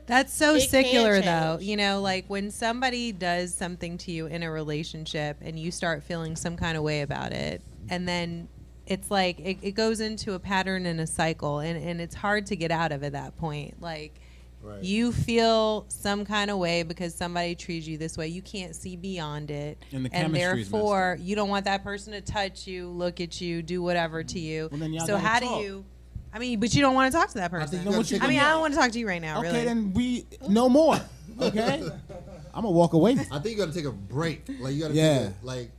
That's so it secular, can though. change. You know, like when somebody does something to you in a relationship and you start feeling some kind of way about it, and then it's like it goes into a pattern and a cycle, and it's hard to get out of at that point. Like, Right. you feel some kind of way because somebody treats you this way. You can't see beyond it. And the and chemistry's messed therefore, up. you don't want that person to touch you, look at you, do whatever to you. Well, then y'all So gotta how talk. do you... I mean, but you don't want to talk to that person. think you gotta take I mean, a- I don't want to talk to you right now, Okay, really. then we no more. Okay, I'm gonna walk away. I think you got to take a break. Like you got to Yeah. take a, like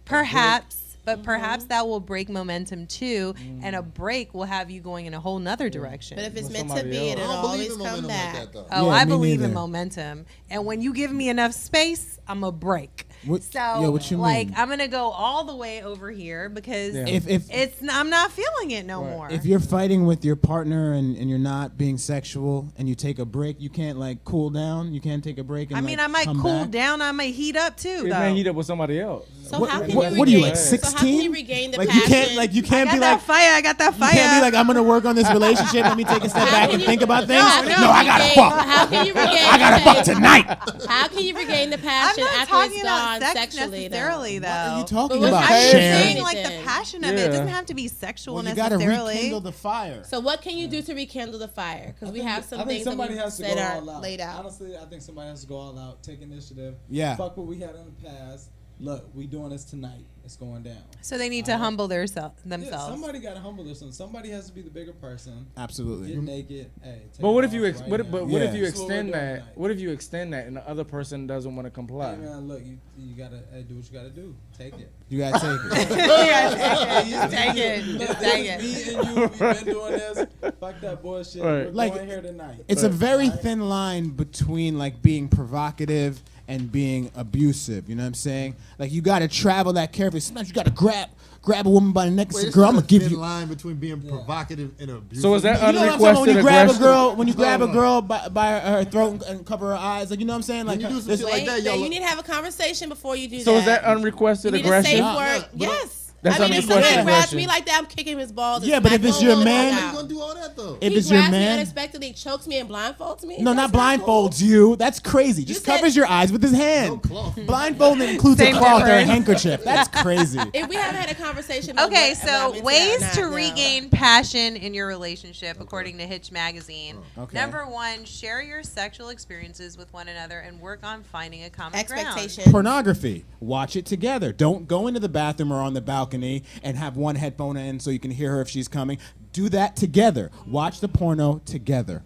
Perhaps, but perhaps that will break momentum too, and a break will have you going in a whole nother direction. But if it's With meant to somebody be, else. it'll I don't believe always in come momentum back. like that though. Oh, Yeah, I me believe in neither. momentum, and when you give me enough space, I'm a break. What- So, yeah, what you like, mean? I'm gonna go all the way over here because Yeah. If I'm not feeling it no more. if you're fighting with your partner and you're not being sexual and you take a break, you can't like cool down. You can't take a break. And, I mean, like, I might come cool back. down. I might heat up too, It though. may heat up with somebody else. So What- how can what- you what are you, regain- like, So how can 16? you regain the Like passion? you can't like you I can't got be that like fire. I got that you fire. can't be like I'm gonna work on this relationship. Let me take a step How back can and you- think about things. No, I gotta regain- fuck. How can you regain? I gotta the fuck passion? tonight. How can you regain the I'm passion not after talking it's about gone sex sexually? necessarily, though. What are you talking But about, how do you Sharon? regain Saying, like, the then? passion of it. It Yeah. doesn't have to be sexual Well, you gotta necessarily. rekindle the fire. So what can you do to rekindle the fire? Because we have some I think things that somebody we has to said go are all out. laid out. Honestly, I think somebody has to go all out, take initiative. Yeah. Fuck what we had in the past. Look, we doing this tonight. It's going down. So they need to humble themselves. Yeah, somebody got to humble themselves. Somebody has to be the bigger person. Absolutely. Get naked. Hey. take But what it if you off ex- right what, now. but what if Yeah. you That's what we're extend doing that? tonight. What if you extend that and the other person doesn't want to comply? Hey man, look, you gotta do what you gotta do. Take it. You gotta take it. Just take it. Look, Just take Me it. and you, we've been doing this. Fuck that bullshit. Right. We're Like, going here tonight. It's a very thin line between like being provocative and being abusive. You know what I'm saying? Like you gotta travel that carefully. Sometimes you gotta grab a woman by the neck and Wait, say, it's "Girl, not I'm a gonna give thin you." line between being provocative and abusive. So is that You know what I'm saying? When unrequested you grab a aggression? girl, when you grab a No. girl by her throat and cover her eyes, like you know what I'm saying? Like you do some there's- shit like that, Wait, yo, you look- need to have a conversation before you do So that. is that unrequested you need a aggression? safe No, word. but- Yes. That's I mean, if unrequested somebody grabs aggression. me like that, I'm kicking his balls. Yeah, but if it's your man- How you gonna do all that though? if he it's your grabs me man, unexpectedly, chokes me, and blindfolds me. no, That's not cool. blindfolds you. That's crazy. Just said- covers your eyes with his hand. No cloth. Blindfolding includes a Same cloth or a difference. handkerchief. That's crazy. If we haven't had a conversation. About Okay, what- about so into ways that or to not, no. regain passion in your relationship, according to Hitch Magazine. Okay. Number one, share your sexual experiences with one another and work on finding a common Expectations. Pornography. Watch it together. Don't go into the bathroom or on the balcony and have one headphone in so you can hear her if she's coming. Do that together. Watch the porno together.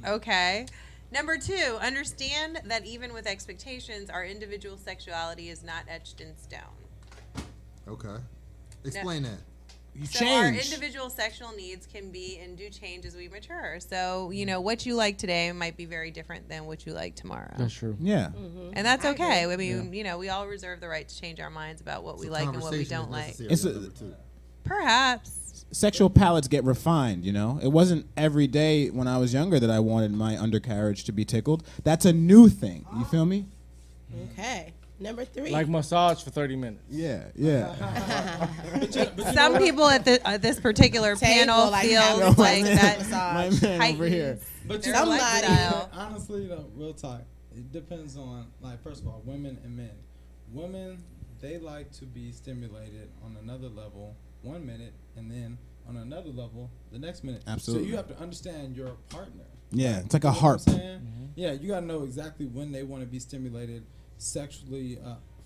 ground. Okay. Number two, understand that even with expectations, our individual sexuality is not etched in stone. Okay. Explain that. You So our change. individual sexual needs can be and do change as we mature. So, you know, what you like today might be very different than what you like tomorrow. That's true. Yeah. And that's okay. I mean, you know, we all reserve the right to change our minds about what we So like and what we conversation don't is like. necessary, It's a- number two. Perhaps. Sexual palates get refined, you know? It wasn't every day when I was younger that I wanted my undercarriage to be tickled. That's a new thing. You feel me? Okay. Number three. Like massage for 30 minutes. Yeah, yeah. Some people at this particular Table, panel like, feel have like a that massage. My man over here. heightens But their somebody- lifestyle. Honestly, though, real talk. It depends on, like, first of all, women and men. Women, they like to be stimulated on another level 1 minute, and then on another level the next minute. Absolutely. So you have to understand your partner. Yeah, it's like a You know what harp. I'm saying? Yeah, you gotta know exactly when they want to be stimulated sexually,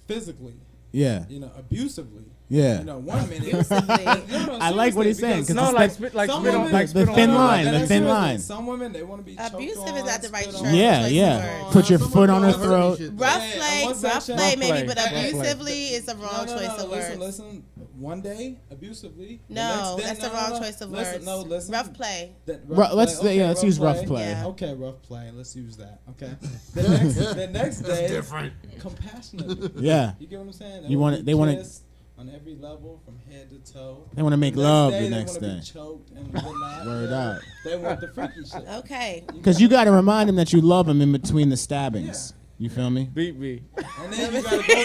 physically. Yeah, You know, abusively. yeah. You know, 1 minute. Abusively. No, I like what he's saying, seriously, 'cause because No, it's like spit, like some spit on, women- like the spit on thin her. line, No, the that's thin seriously. line. Some women, they want to be choked Abusive on, is not the right spit term. on. Yeah, choice of yeah. words. Put your Some foot on her women don't throat. shit, though. Rough Yeah, play, on one rough section- play maybe, but Rough play. abusively is the wrong choice of listen, words. listen. One day, abusively. The No, next day- that's the no, wrong no, choice of listen, words. No, listen. Rough play. That Let's use rough play. Yeah. Okay, rough play. Let's use that. Okay. The next day, different. compassionate. Yeah. You get what I'm saying? You want it- they wanna- kiss on every level from head to toe. They want to make The love day, the they next wanna day. Be choked and whatnot. Word out. They want the freaky shit. Okay. Because you got to remind them that you love them in between the stabbings. You feel me? Beat me. And then you gotta go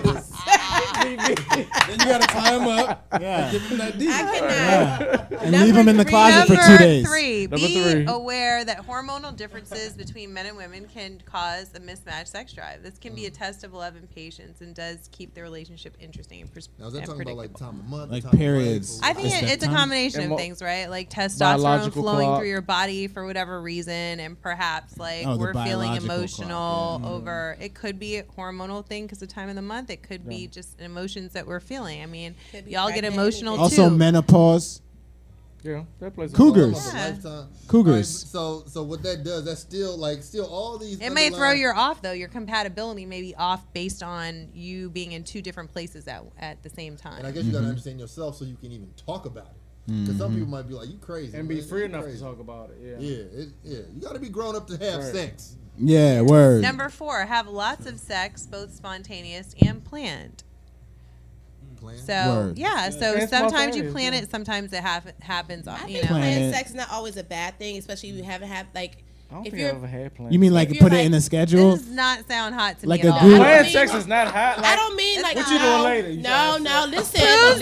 there. Then you gotta tie him up. Yeah. Give him that D. I cannot. Yeah. And Number leave them in the three. closet for Number 2 days. three, Number be three. aware that hormonal differences between men and women can cause a mismatched sex drive. This can be a test of love and patience and does keep the relationship interesting and, Now, is that and talking about like predictable. time of month, Like time of periods? life, or I think Is that it's a time? combination And of mo- things, right? Like testosterone Biological flowing clock. through your body for whatever reason, and perhaps like Oh, the we're feeling biological emotional clock, over. It could be a hormonal thing because the time of the month. It could be just emotions that we're feeling. I mean, Could be y'all get pregnant, emotional Also too. menopause. Yeah, that plays a Cougars. Almost a Yeah. lifetime. Cougars. All right, so what that does, that's still all these. It may throw underlying- you off though. Your compatibility may be off based on you being in two different places at the same And I time. guess you gotta understand yourself so you can even talk about it. Because some people might be like, "You crazy," and be man. free You enough crazy." to talk about it. Yeah. Yeah, you gotta be grown up to have Right. sex. Yeah, word. Number 4, have lots of sex, both spontaneous and planned. Plan. So Word. yeah, so And sometimes you spontaneous, plan yeah. it, sometimes it happens. I You think know, Plan planned it. sex is not always a bad thing, especially if you haven't had like. I don't If think you're- I ever had plans. You mean like If put you're it in a like- schedule? this does not sound hot to Like me a at all. group- planned I sex mean- is not hot. I Like, don't mean like what you doing later? You No, trying to no. have Listen, Tuesdays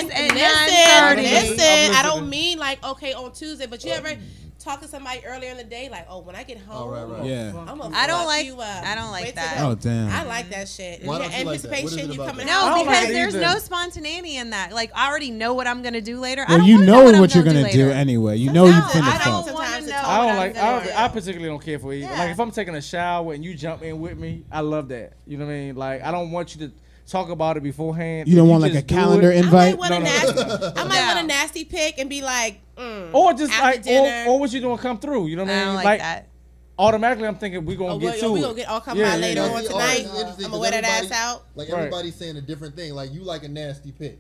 listen, at listen, 9:30. listen. I I'm don't listening. mean like okay on Tuesday, but you ever talk to somebody earlier in the day like, oh, when I get home, right. Yeah. I'm gonna I don't fuck like- you up. I don't like Wait till that. the- Oh, damn. I like that shit. Why And don't you like that? What is it anticipation, you about coming that? I No, don't out. because like there's either. no spontaneity in that. Like I already know what I'm gonna do later. I Well, don't you wanna know what what you're I'm gonna do do later. anyway. You know No, you finna I fuck. don't want to Sometimes know. it's I what don't I'm like. gonna do. I particularly don't care for either. Yeah. Like if I'm taking a shower and you jump in with me, I love that. You know what I mean? Like I don't want you to talk about it beforehand. You don't If want like a just do calendar it- invite? I might want a No, no, nasty. no. I might Yeah. want a nasty pic and be like, Or just after like, dinner. or what you doing? Come through. You know what I I mean? don't like that. Automatically, I'm thinking we gonna oh, get to we it. gonna get all come Yeah, by yeah, later yeah. on See, tonight. it's interesting I'm 'cause gonna wear that ass everybody- out. Like Right. everybody's saying a different thing. Like you like a nasty pic.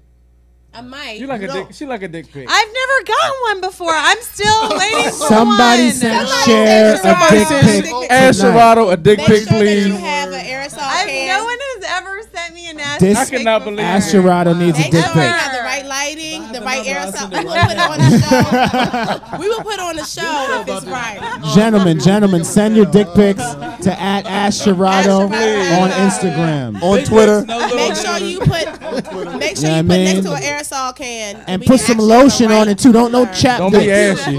I might. You like You a don't. dick? She like a dick pic. I've never gotten one before. I'm still waiting for Somebody one. sent Somebody share sent a dick somebody pic. sent Ask tonight. Serato a dick Make pic, sure that please. you have an aerosol can. No one has ever sent me a nasty This- pic cannot before. believe Ask it. Serato needs a Make dick sure you pic. have the right lighting, If I the have right the number, I'll aerosol. send We it will right put it now. on the show. We will put on the show if it's right. Gentlemen, send your dick pics to @AskSherato on Instagram. On Big Twitter. pics, no little Make letters. sure you put. Make sure Yeah, you put man. next to an aerosol can. And We put can some actually have lotion a on it too. Don't no right chap Don't be dicks. ashy.